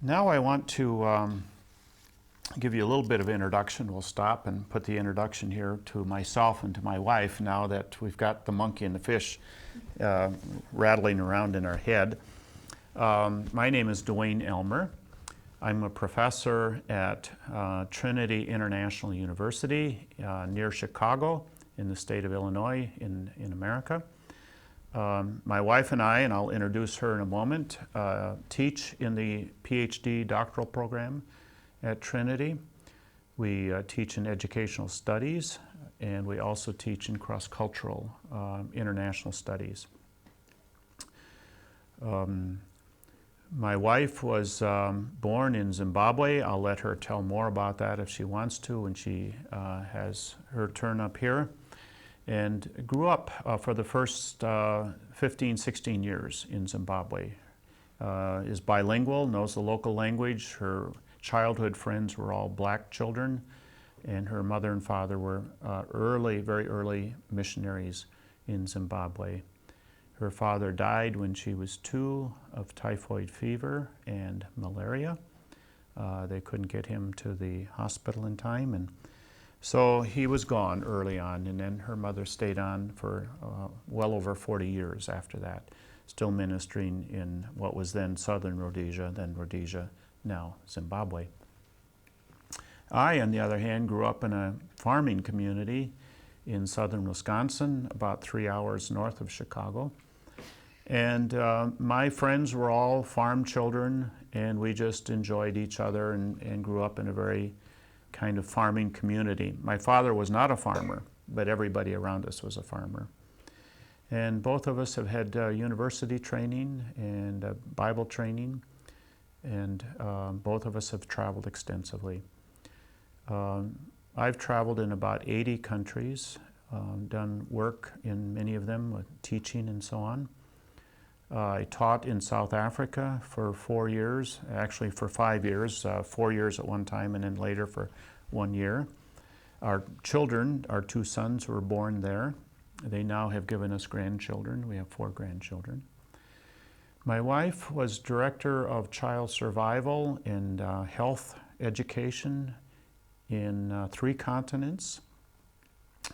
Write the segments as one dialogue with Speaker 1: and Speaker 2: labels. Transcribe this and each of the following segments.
Speaker 1: Now I want to give you a little bit of introduction. We'll stop and put the introduction here to myself and to my wife now that we've got the monkey and the fish rattling around in our head. My name is Dwayne Elmer. I'm a professor at Trinity International University near Chicago in the state of Illinois in America. My wife and I, and I'll introduce her in a moment, teach in the PhD doctoral program at Trinity. We teach in educational studies, and we also teach in cross-cultural international studies. My wife was born in Zimbabwe. I'll let her tell more about that if she wants to when she has her turn up here. And grew up for the first 15, 16 years in Zimbabwe. Is bilingual, knows the local language. Her childhood friends were all black children, and her mother and father were very early missionaries in Zimbabwe. Her father died when she was 2 of typhoid fever and malaria. They couldn't get him to the hospital in time, and so he was gone early on, and then her mother stayed on for well over 40 years after that, still ministering in what was then Southern Rhodesia, then Rhodesia, now Zimbabwe. I, on the other hand, grew up in a farming community in southern Wisconsin, about 3 hours north of Chicago. And my friends were all farm children, and we just enjoyed each other and grew up in a very kind of farming community. My father was not a farmer, but everybody around us was a farmer. And both of us have had university training and Bible training, and both of us have traveled extensively. I've traveled in about 80 countries, done work in many of them with teaching and so on. I taught in South Africa for 4 years, actually for 5 years, 4 years at one time and then later for 1 year. Our children, our 2 sons were born there. They now have given us grandchildren. We have 4 grandchildren. My wife was director of child survival and health education in 3 continents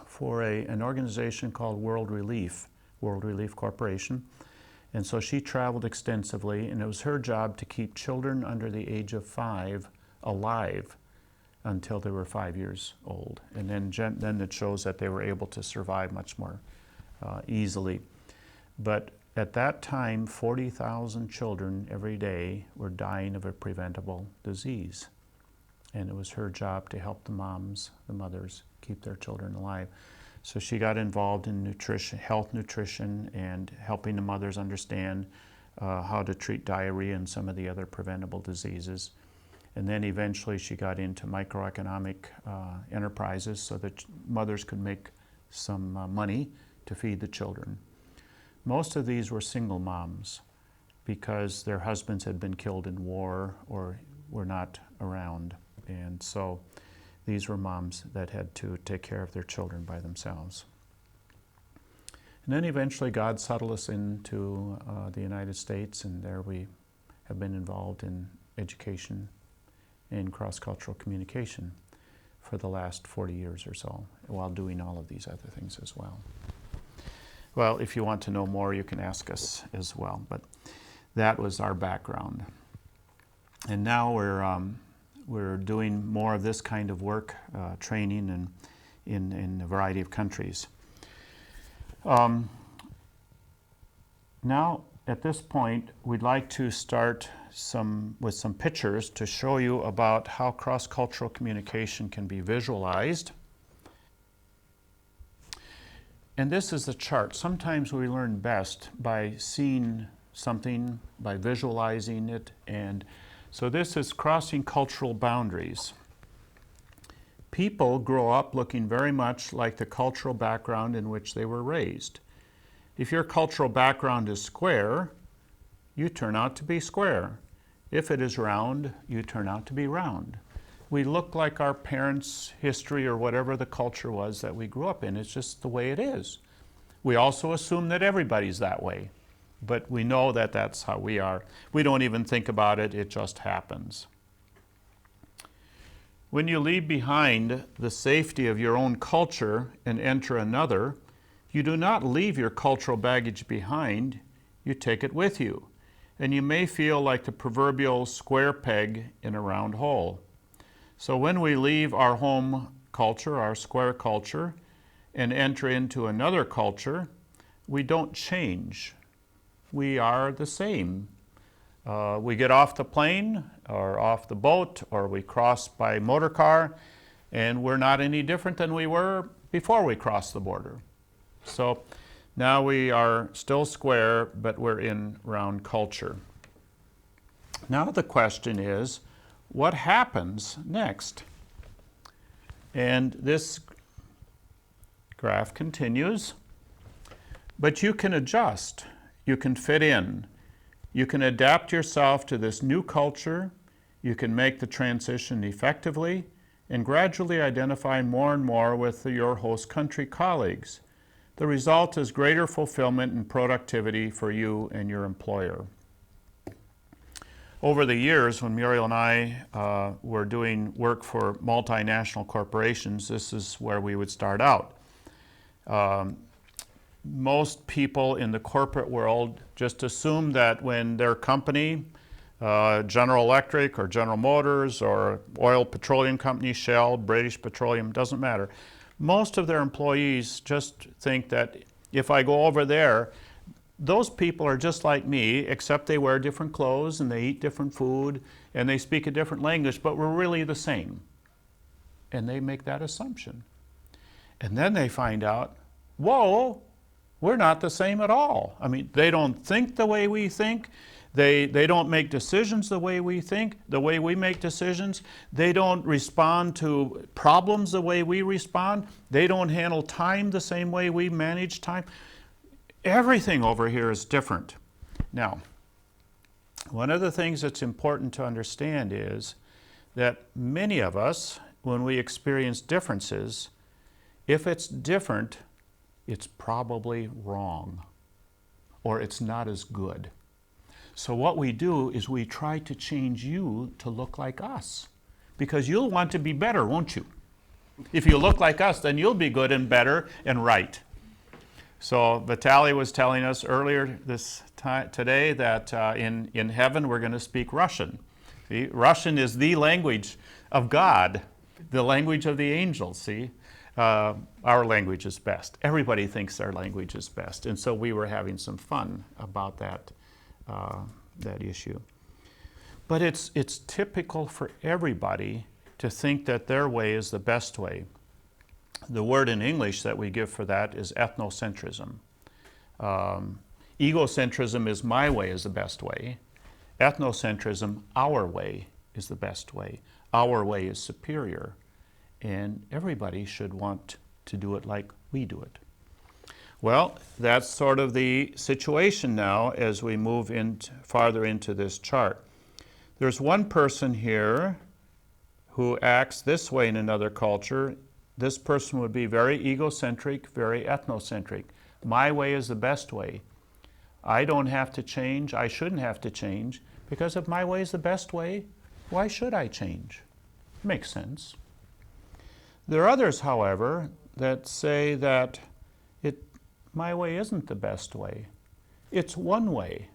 Speaker 1: for an organization called World Relief Corporation. And so she traveled extensively, and it was her job to keep children under the age of 5 alive until they were 5 years old. And then it shows that they were able to survive much more easily. But at that time, 40,000 children every day were dying of a preventable disease. And it was her job to help the mothers, keep their children alive. So she got involved in nutrition, health nutrition, and helping the mothers understand how to treat diarrhea and some of the other preventable diseases. And then eventually she got into microeconomic enterprises so that mothers could make some money to feed the children. Most of these were single moms because their husbands had been killed in war or were not around. And so these were moms that had to take care of their children by themselves. And then eventually God settled us into the United States, and there we have been involved in education and cross-cultural communication for the last 40 years or so, while doing all of these other things as well. Well, if you want to know more, you can ask us as well, but that was our background. And now we're doing more of this kind of work, training in a variety of countries. Now, at this point, we'd like to start with some pictures to show you about how cross-cultural communication can be visualized. And this is the chart. Sometimes we learn best by seeing something, by visualizing it, and so this is crossing cultural boundaries. People grow up looking very much like the cultural background in which they were raised. If your cultural background is square, you turn out to be square. If it is round, you turn out to be round. We look like our parents' history or whatever the culture was that we grew up in. It's just the way it is. We also assume that everybody's that way. but we know that that's how we are. We don't even think about it, it just happens. When you leave behind the safety of your own culture and enter another, you do not leave your cultural baggage behind, you take it with you. And you may feel like the proverbial square peg in a round hole. So when we leave our home culture, our square culture, and enter into another culture, we don't change. We are the same. We get off the plane or off the boat or we cross by motor car, and we're not any different than we were before we crossed the border. So now we are still square, but we're in round culture. Now the question is, what happens next? And this graph continues. But you can adjust, you can fit in, you can adapt yourself to this new culture, you can make the transition effectively, and gradually identify more and more with your host country colleagues. The result is greater fulfillment and productivity for you and your employer. Over the years, when Muriel and I were doing work for multinational corporations, this is where we would start out. Most people in the corporate world just assume that when their company, General Electric or General Motors or oil petroleum company, Shell, British Petroleum, doesn't matter. Most of their employees just think that if I go over there, those people are just like me, except they wear different clothes and they eat different food and they speak a different language, but we're really the same. And they make that assumption. And then they find out, whoa, we're not the same at all. I mean, they don't think the way we think. They don't make decisions the way we think, the way we make decisions. They don't respond to problems the way we respond. They don't handle time the same way we manage time. Everything over here is different. Now, one of the things that's important to understand is that many of us, when we experience differences, if it's different, it's probably wrong, or it's not as good. So what we do is we try to change you to look like us, because you'll want to be better, won't you? If you look like us, then you'll be good and better and right. So Vitaly was telling us earlier today that in heaven we're going to speak Russian. See, Russian is the language of God, the language of the angels, see? Our language is best. Everybody thinks their language is best. And so we were having some fun about that issue. But it's typical for everybody to think that their way is the best way. The word in English that we give for that is ethnocentrism. Egocentrism is my way is the best way. Ethnocentrism, our way, is the best way. Our way is superior. And everybody should want to do it like we do it. Well, that's sort of the situation now as we move farther into this chart. There's one person here who acts this way in another culture. This person would be very egocentric, very ethnocentric. My way is the best way. I don't have to change. I shouldn't have to change, because if my way is the best way, why should I change? Makes sense. There are others, however, that say that my way isn't the best way. It's one way.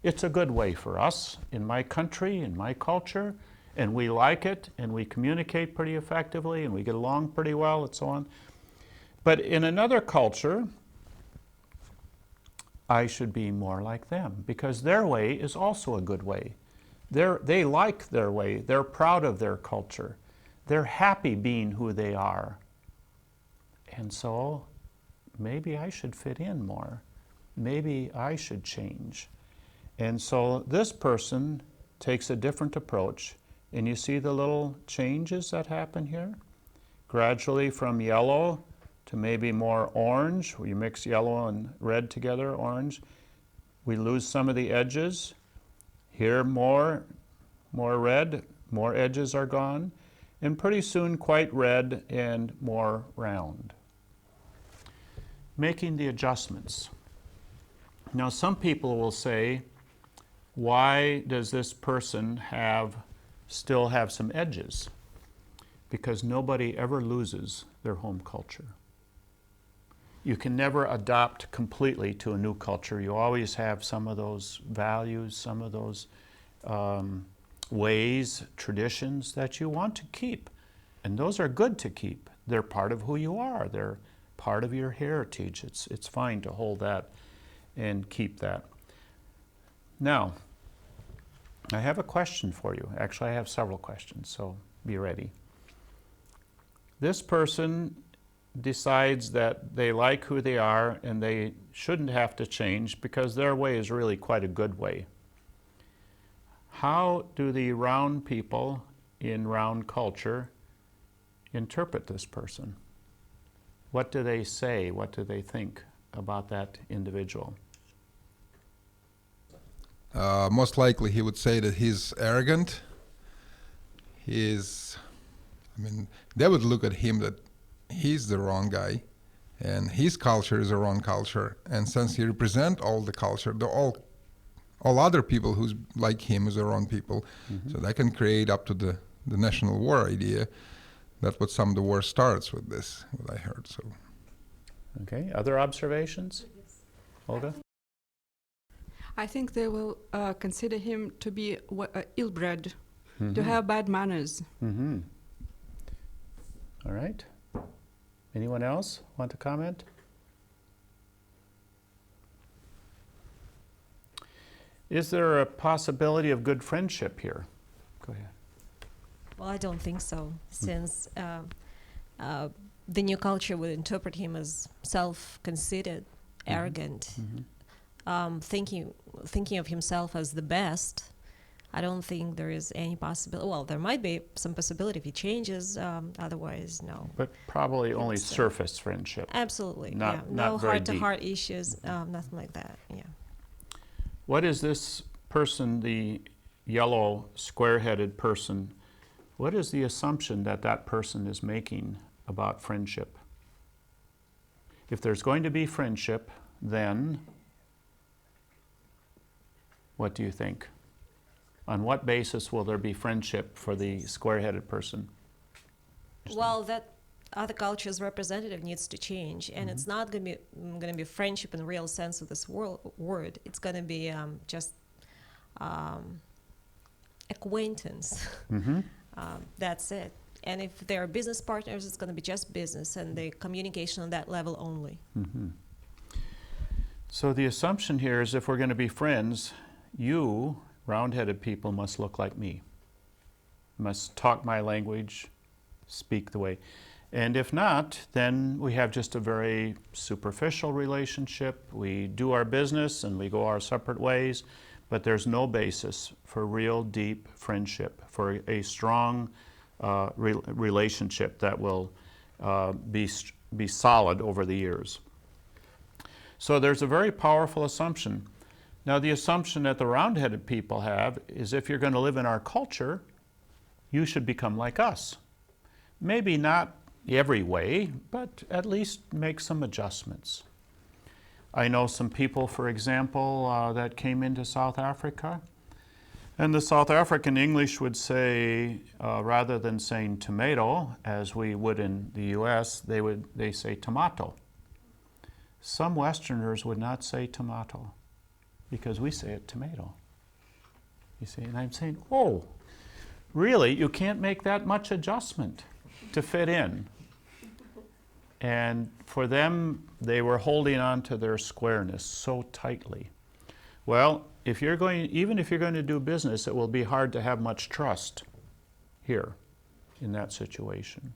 Speaker 1: It's a good way for us in my country, in my culture, and we like it, and we communicate pretty effectively, and we get along pretty well, and so on. But in another culture, I should be more like them, because their way is also a good way. They like their way. They're proud of their culture. They're happy being who they are. And so maybe I should fit in more. Maybe I should change. And so this person takes a different approach. And you see the little changes that happen here? Gradually from yellow to maybe more orange. We mix yellow and red together, orange. We lose some of the edges. Here more red, more edges are gone. And pretty soon quite red and more round. Making the adjustments. Now, some people will say, why does this person still have some edges? Because nobody ever loses their home culture. You can never adopt completely to a new culture. You always have some of those values, some of those ways, traditions that you want to keep. And those are good to keep. They're part of who you are. They're part of your heritage. It's fine to hold that and keep that. Now, I have a question for you. Actually, I have several questions, so be ready. This person decides that they like who they are and they shouldn't have to change because their way is really quite a good way. How do the Round people in Round culture interpret this person? What do they say? What do they think about that individual?
Speaker 2: Most likely he would say that he's arrogant. They would look at him that he's the wrong guy and his culture is a wrong culture. And since he represents all the culture, all other people who's like him is the wrong people. Mm-hmm. So that can create up to the national war idea. That's what some of the war starts with this, what I heard. So.
Speaker 1: Okay, other observations? Olga?
Speaker 3: I think they will consider him to be ill-bred, to have bad manners.
Speaker 1: Mm-hmm. All right. Anyone else want to comment? Is there a possibility of good friendship here? Go ahead.
Speaker 4: Well, I don't think so, since the new culture would interpret him as self-conceited, arrogant, thinking of himself as the best. I don't think there is any possibility. Well, there might be some possibility if he changes. Otherwise, no.
Speaker 1: But probably only surface friendship.
Speaker 4: Absolutely.
Speaker 1: Not
Speaker 4: no
Speaker 1: very
Speaker 4: heart-to-heart issues. Nothing like that. Yeah.
Speaker 1: What is this person, the yellow square-headed person? What is the assumption that that person is making about friendship? If there's going to be friendship, then what do you think? On what basis will there be friendship for the square-headed person?
Speaker 4: Well, that other culture's representative needs to change, and it's not going to be friendship in the real sense of this word. It's going to be just acquaintance. That's it. And if they're business partners, it's going to be just business and the communication on that level only.
Speaker 1: So the assumption here is if we're going to be friends, you, round-headed people, must look like me, must talk my language, speak the way. And if not, then we have just a very superficial relationship. We do our business and we go our separate ways, but there's no basis for real deep friendship, for a strong relationship that will be solid over the years. So there's a very powerful assumption. Now, the assumption that the round-headed people have is if you're going to live in our culture, you should become like us. Maybe not every way, but at least make some adjustments. I know some people, for example, that came into South Africa, and the South African English would say, rather than saying tomato, as we would in the US, they say tomato. Some Westerners would not say tomato, because we say it tomato. You see, and I'm saying, oh, really? You can't make that much adjustment to fit in. And for them, they were holding on to their squareness so tightly. Well, even if you're going to do business, it will be hard to have much trust here in that situation.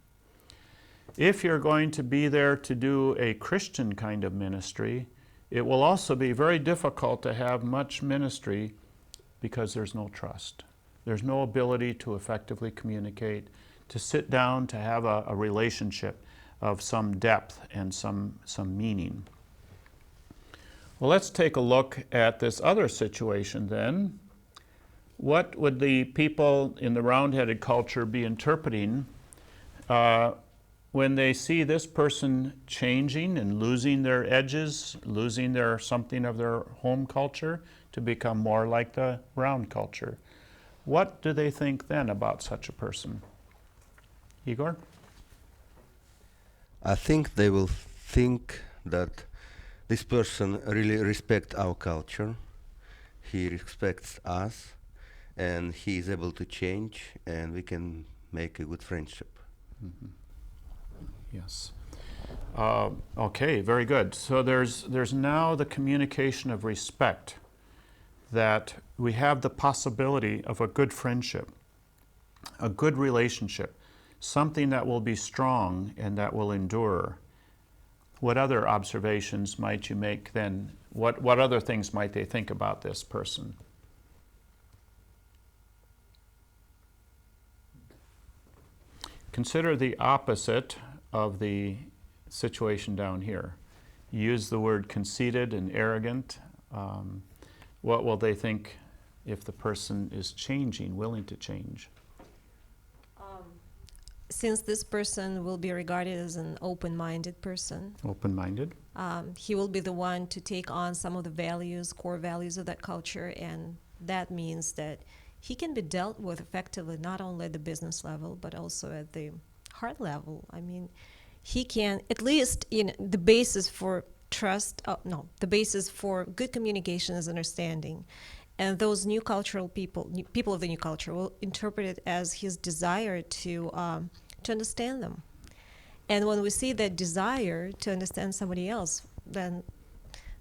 Speaker 1: If you're going to be there to do a Christian kind of ministry, it will also be very difficult to have much ministry because there's no trust. There's no ability to effectively communicate, to sit down, to have a relationship of some depth and some meaning. Well, let's take a look at this other situation then. What would the people in the round-headed culture be interpreting when they see this person changing and losing their edges, losing their something of their home culture to become more like the brown culture, what do they think then about such a person? Igor?
Speaker 5: I think they will think that this person really respects our culture, he respects us, and he is able to change, and we can make a good friendship.
Speaker 1: Mm-hmm. Yes. Okay, very good. So there's now the communication of respect, that we have the possibility of a good friendship, a good relationship, something that will be strong and that will endure. What other observations might you make then? What other things might they think about this person? Consider the opposite of the situation down here. You use the word conceited and arrogant. What will they think if the person is changing, willing to change?
Speaker 4: Since this person will be regarded as an open-minded person,
Speaker 1: Open-minded?
Speaker 4: he will be the one to take on some of the values, core values of that culture, and that means that he can be dealt with effectively not only at the business level but also at the heart level. I mean, he can, at least the basis for trust, the basis for good communication is understanding. And those new cultural people of the new culture will interpret it as his desire to understand them. And when we see that desire to understand somebody else, then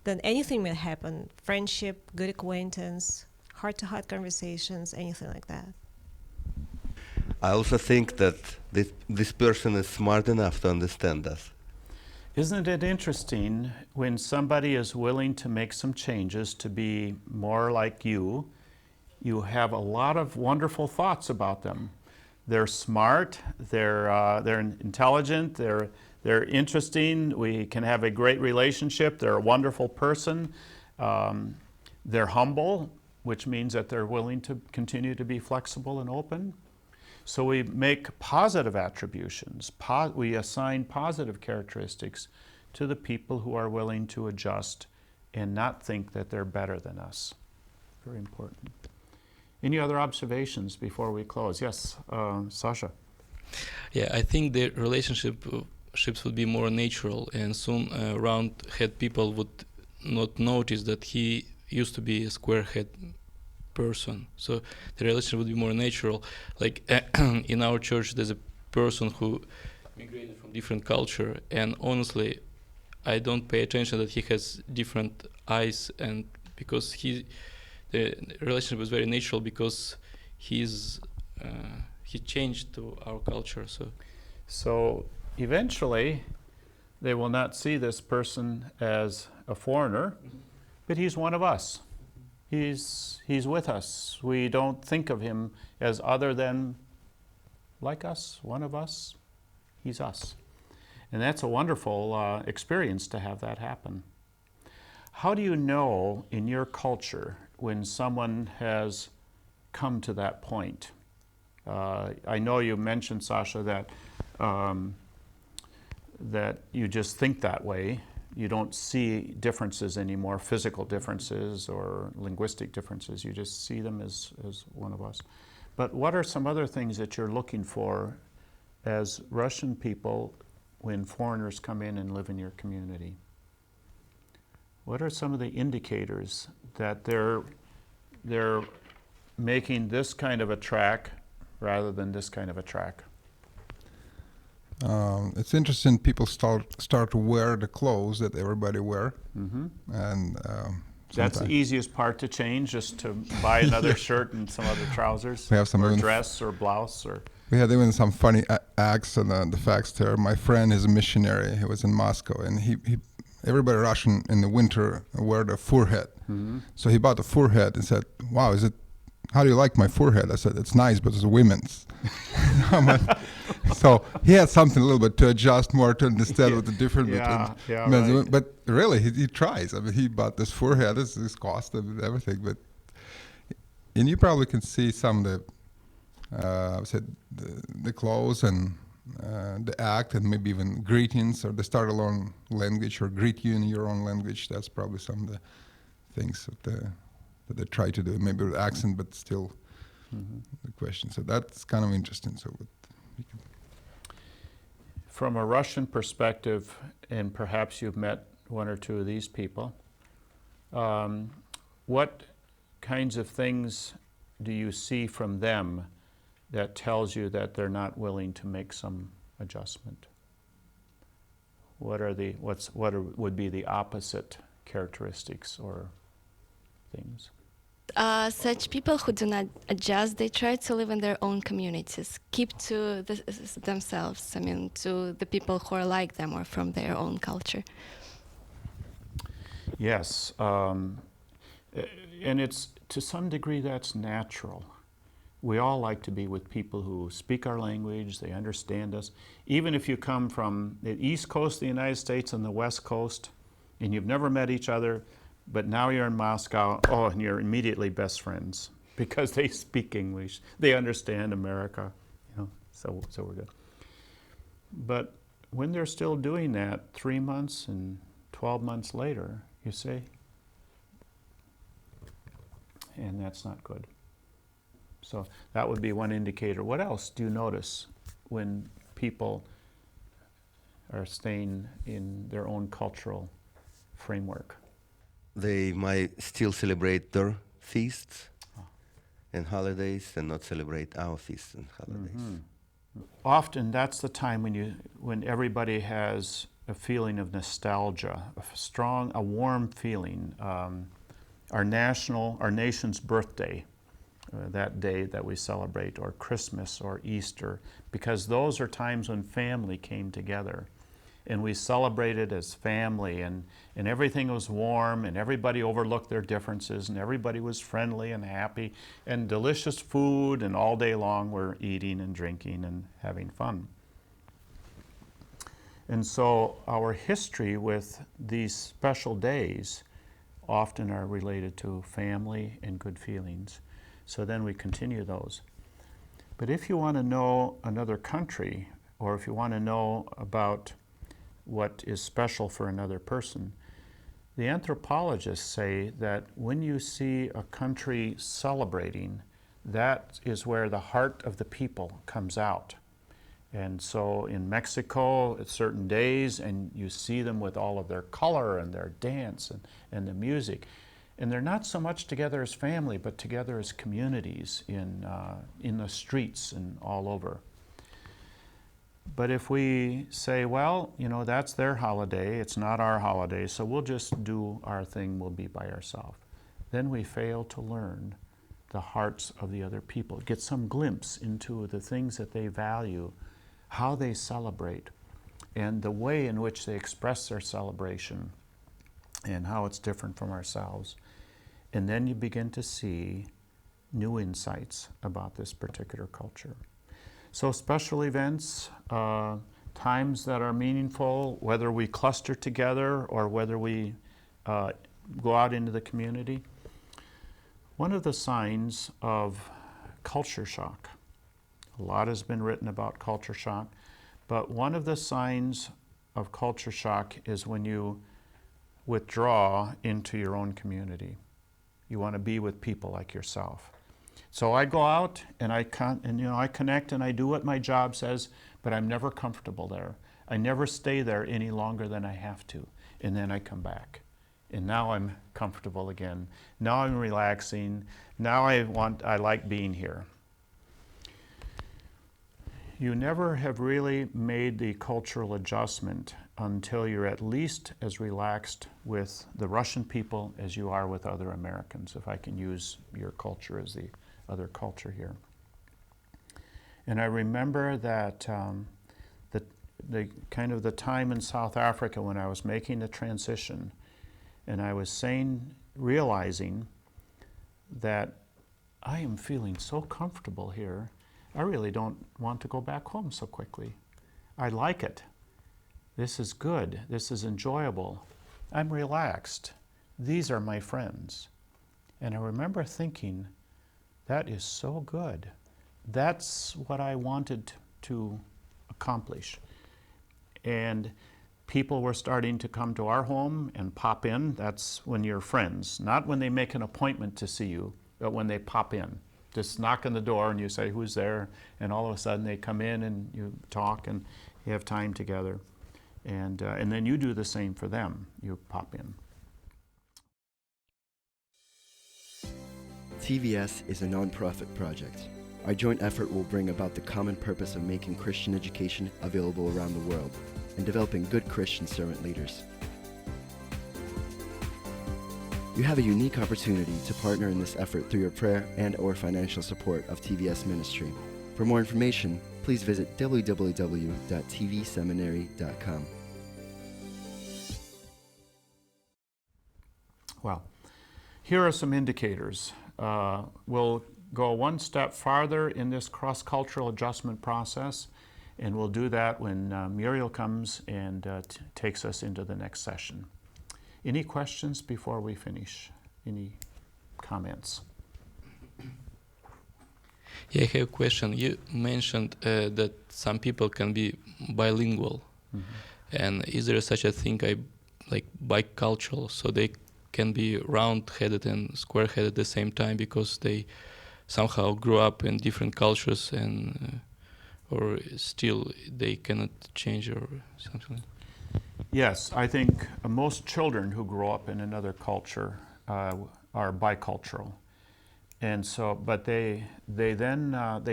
Speaker 4: anything may happen. Friendship, good acquaintance, heart-to-heart conversations, anything like that.
Speaker 5: I also think that this person is smart enough to understand us.
Speaker 1: Isn't it interesting when somebody is willing to make some changes to be more like you have a lot of wonderful thoughts about them. They're smart, they're intelligent, they're interesting, we can have a great relationship, they're a wonderful person, they're humble, which means that they're willing to continue to be flexible and open. So we make positive attributions, we assign positive characteristics to the people who are willing to adjust and not think that they're better than us. Very important. Any other observations before we close? Yes, Sasha.
Speaker 6: Yeah, I think the relationships would be more natural, and soon round-head people would not notice that he used to be a square-head person. So the relationship would be more natural. Like in our church, there's a person who migrated from different culture, and honestly, I don't pay attention that he has different eyes, and because the relationship was very natural because he changed to our culture.
Speaker 1: So eventually, they will not see this person as a foreigner, but he's one of us. He's with us. We don't think of him as other than like us, one of us. He's us. And that's a wonderful experience to have that happen. How do you know in your culture when someone has come to that point? I know you mentioned, Sasha, that you just think that way. You don't see differences anymore, physical differences or linguistic differences. You just see them as one of us. But what are some other things that you're looking for as Russian people when foreigners come in and live in your community? What are some of the indicators that they're making this kind of a track rather than this kind of a track?
Speaker 2: It's interesting. People start to wear the clothes that everybody wear, and
Speaker 1: that's the easiest part to change, just to buy another shirt and some other trousers,
Speaker 2: we have some
Speaker 1: or dress or blouse, or.
Speaker 2: We had even some funny acts on the fax there. My friend is a missionary. He was in Moscow, and he everybody Russian in the winter wear the forehead. So he bought a forehead and said, "Wow, how do you like my forehead?" I said, "It's nice, but it's a women's." So he had something a little bit to adjust more to understand what the difference between men's and women. But really, he tries. I mean, he bought this forehead. This is cost and everything. And you probably can see some of the clothes and the act and maybe even greetings, or they start a own language or greet you in your own language. That's probably some of the things that they try to do, maybe with accent, but still the question. So that's kind of interesting. So
Speaker 1: From a Russian perspective, and perhaps you've met one or two of these people, what kinds of things do you see from them that tells you that they're not willing to make some adjustment? What would be the opposite characteristics or things?
Speaker 7: Such people who do not adjust, they try to live in their own communities, keep to themselves, I mean, to the people who are like them or from their own culture.
Speaker 1: Yes, and it's, to some degree, that's natural. We all like to be with people who speak our language, they understand us. Even if you come from the East Coast of the United States and the West Coast, and you've never met each other, but now you're in Moscow, and you're immediately best friends because they speak English, they understand America, so we're good. But when they're still doing that 3 months and 12 months later, you say, and that's not good. So that would be one indicator. What else do you notice when people are staying in their own cultural framework?
Speaker 5: They might still celebrate their feasts and holidays and not celebrate our feasts and holidays.
Speaker 1: Often that's the time when everybody has a feeling of nostalgia, a warm feeling. Our nation's birthday, that day that we celebrate, or Christmas or Easter, because those are times when family came together. And we celebrated as family, and everything was warm, and everybody overlooked their differences, and everybody was friendly and happy, and delicious food, and all day long we're eating and drinking and having fun. And so our history with these special days often are related to family and good feelings. So then we continue those. But if you want to know another country, or if you want to know about what is special for another person, the anthropologists say that when you see a country celebrating, that is where the heart of the people comes out. And so in Mexico, at certain days, and you see them with all of their color and their dance and the music. And they're not so much together as family, but together as communities in the streets and all over. But if we say, well, that's their holiday, it's not our holiday, so we'll just do our thing, we'll be by ourselves, then we fail to learn the hearts of the other people, get some glimpse into the things that they value, how they celebrate, and the way in which they express their celebration, and how it's different from ourselves. And then you begin to see new insights about this particular culture. So special events, times that are meaningful, whether we cluster together or whether we go out into the community. One of the signs of culture shock, a lot has been written about culture shock, but one of the signs of culture shock is when you withdraw into your own community. You want to be with people like yourself. So I go out and I connect and I do what my job says, but I'm never comfortable there. I never stay there any longer than I have to. And then I come back. And now I'm comfortable again. Now I'm relaxing. Now I like being here. You never have really made the cultural adjustment until you're at least as relaxed with the Russian people as you are with other Americans, if I can use your culture as the other culture here. And I remember that the kind of the time in South Africa when I was making the transition, and I was realizing that I am feeling so comfortable here, I really don't want to go back home so quickly. I like it. This is good. This is enjoyable. I'm relaxed. These are my friends. And I remember thinking, that is so good. That's what I wanted to accomplish. And people were starting to come to our home and pop in. That's when you're friends, not when they make an appointment to see you, but when they pop in. Just knock on the door and you say, who's there? And all of a sudden they come in and you talk and you have time together. And then you do the same for them. You pop in.
Speaker 8: TVS is a nonprofit project. Our joint effort will bring about the common purpose of making Christian education available around the world and developing good Christian servant leaders. You have a unique opportunity to partner in this effort through your prayer and/or financial support of TVS Ministry. For more information, please visit www.tvseminary.com.
Speaker 1: Well, here are some indicators. We'll go one step farther in this cross-cultural adjustment process, and we'll do that when Muriel comes and takes us into the next session. Any questions before we finish? Any comments?
Speaker 6: Yeah, I have a question. You mentioned that some people can be bilingual. And is there such a thing like bicultural, so they can be round-headed and square-headed at the same time because they somehow grew up in different cultures and or still they cannot change or something?
Speaker 1: Yes, I think most children who grow up in another culture are bicultural. And so, but they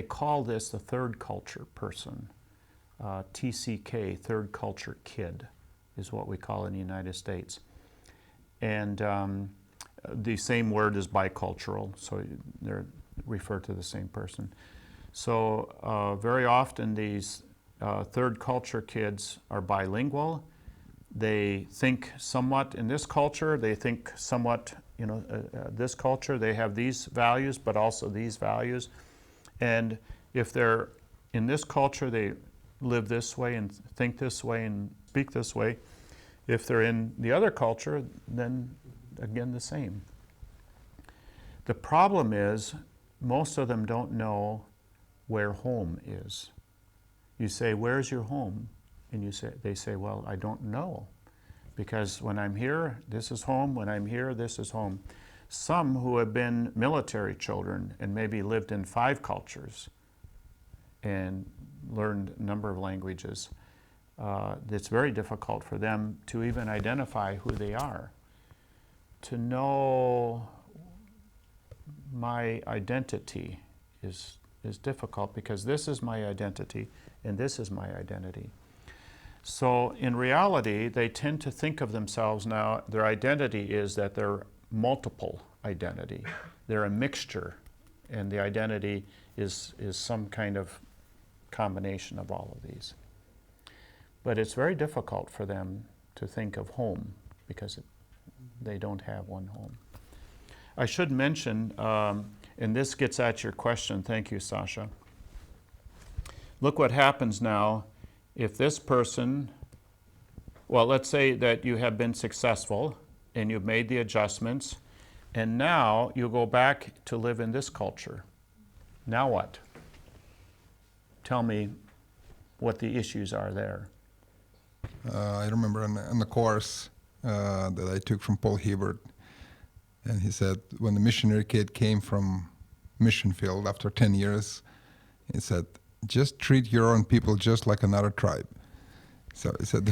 Speaker 1: call this the third culture person. TCK, third culture kid, is what we call it in the United States. And the same word is bicultural, so they're referred to the same person. So very often these third culture kids are bilingual. They think somewhat in this culture, they think somewhat, this culture, they have these values, but also these values. And if they're in this culture, they live this way and think this way and speak this way. If they're in the other culture, then again the same. The problem is most of them don't know where home is. You say, where's your home? And they say, well, I don't know. Because when I'm here, this is home. When I'm here, this is home. Some who have been military children and maybe lived in 5 cultures and learned a number of languages, it's very difficult for them to even identify who they are. To know my identity is difficult because this is my identity and this is my identity. So in reality, they tend to think of themselves now, their identity is that they're multiple identity. They're a mixture, and the identity is some kind of combination of all of these. But it's very difficult for them to think of home because they don't have one home. I should mention, and this gets at your question, thank you, Sasha. Look what happens now if this person, well, let's say that you have been successful and you've made the adjustments, and now you go back to live in this culture. Now what? Tell me what the issues are there.
Speaker 2: I remember in the course that I took from Paul Hebert, and he said when the missionary kid came from mission field after 10 years, he said, just treat your own people just like another tribe. So he said...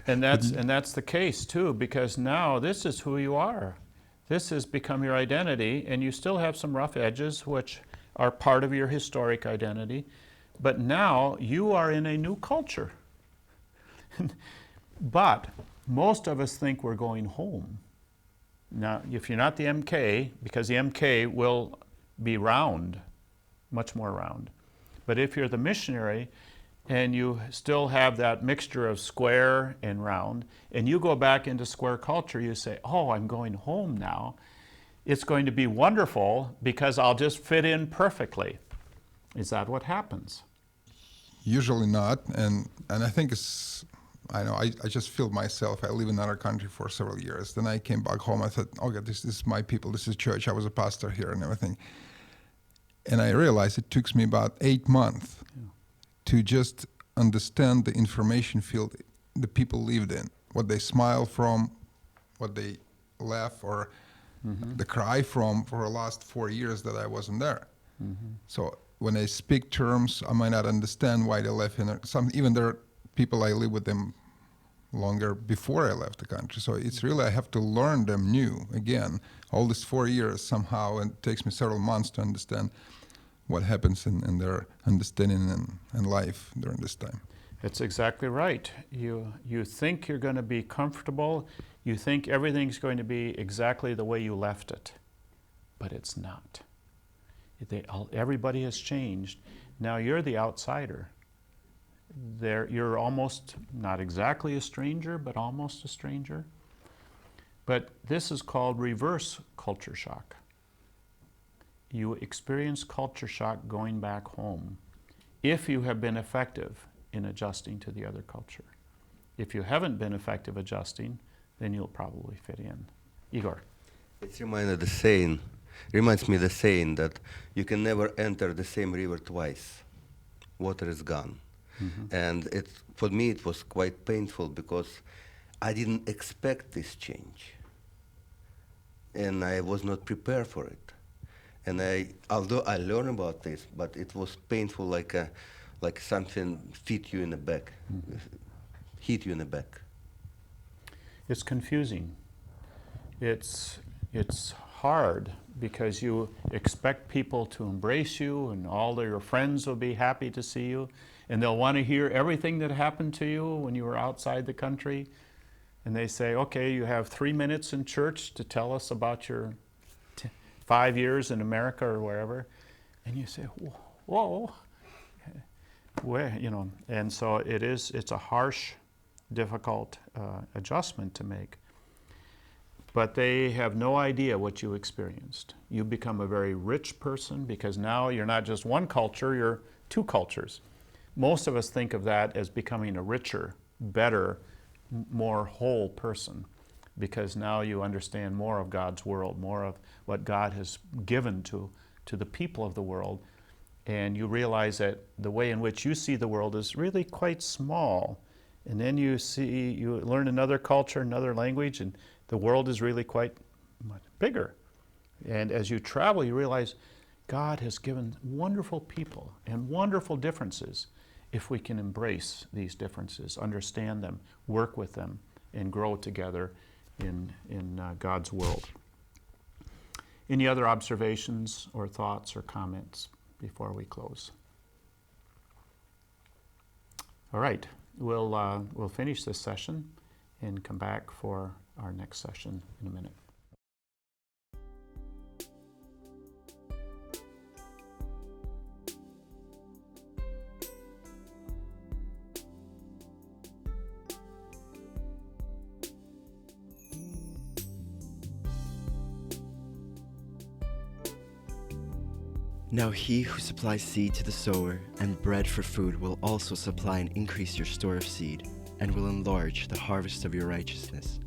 Speaker 1: and that's the case too, because now this is who you are. This has become your identity, and you still have some rough edges which are part of your historic identity, but now you are in a new culture. But most of us think we're going home. Now, if you're not the MK, because the MK will be round, much more round. But if you're the missionary and you still have that mixture of square and round, and you go back into square culture, you say, oh, I'm going home now. It's going to be wonderful because I'll just fit in perfectly. Is that what happens?
Speaker 2: Usually not, and I think it's, I know, I just feel myself, I live in another country for several years. Then I came back home, I thought, okay, this is my people, this is church, I was a pastor here and everything. And I realized it took me about 8 months to just understand the information field the people lived in, what they smile from, what they laugh or the cry from for the last 4 years that I wasn't there. So when I speak terms, I might not understand why they left in some. Even there are people I live with them longer before I left the country. So it's really I have to learn them new again. All these 4 years somehow, and it takes me several months to understand what happens in their understanding and life during this time.
Speaker 1: It's exactly right. You think you're going to be comfortable. You think everything's going to be exactly the way you left it, but it's not. Everybody has changed. Now you're the outsider. You're almost, not exactly a stranger, but almost a stranger. But this is called reverse culture shock. You experience culture shock going back home if you have been effective in adjusting to the other culture. If you haven't been effective adjusting, then you'll probably fit in. Igor.
Speaker 5: It reminds me the saying that you can never enter the same river twice. Water is gone. And for me it was quite painful because I didn't expect this change. And I was not prepared for it. And although I learned about this, but it was painful like something hit you in the back.
Speaker 1: It's confusing. It's hard because you expect people to embrace you and all of your friends will be happy to see you and they'll want to hear everything that happened to you when you were outside the country. And they say, okay, you have 3 minutes in church to tell us about your 5 years in America or wherever. And you say, whoa. Where, and so it's a harsh, difficult adjustment to make. But they have no idea what you experienced. You become a very rich person because now you're not just one culture, you're two cultures. Most of us think of that as becoming a richer, better, more whole person because now you understand more of God's world, more of what God has given to the people of the world. And you realize that the way in which you see the world is really quite small. And then you learn another culture, another language, and the world is really quite much bigger. And as you travel, you realize God has given wonderful people and wonderful differences if we can embrace these differences, understand them, work with them, and grow together in God's world. Any other observations or thoughts or comments before we close? All right, we'll finish this session and come back for our next session in a minute.
Speaker 8: Now he who supplies seed to the sower and bread for food will also supply and increase your store of seed, and will enlarge the harvest of your righteousness.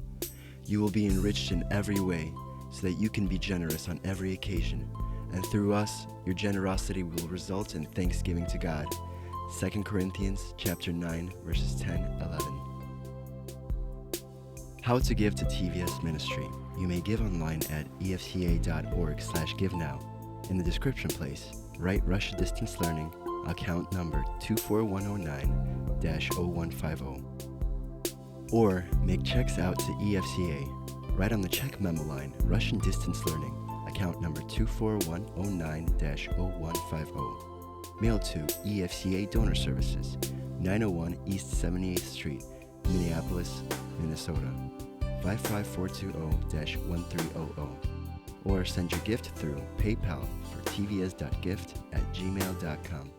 Speaker 8: You will be enriched in every way, so that you can be generous on every occasion, and through us, your generosity will result in thanksgiving to God. 2 Corinthians chapter 9, verses 10-11. How to give to TVS Ministry. You may give online at efca.org/givenow. In the description place, write Russia Distance Learning, account number 24109-0150. Or make checks out to EFCA. Write on the check memo line, Russian Distance Learning, account number 24109-0150. Mail to EFCA Donor Services, 901 East 78th Street, Minneapolis, Minnesota, 55420-1300. Or send your gift through PayPal for tvs.gift@gmail.com.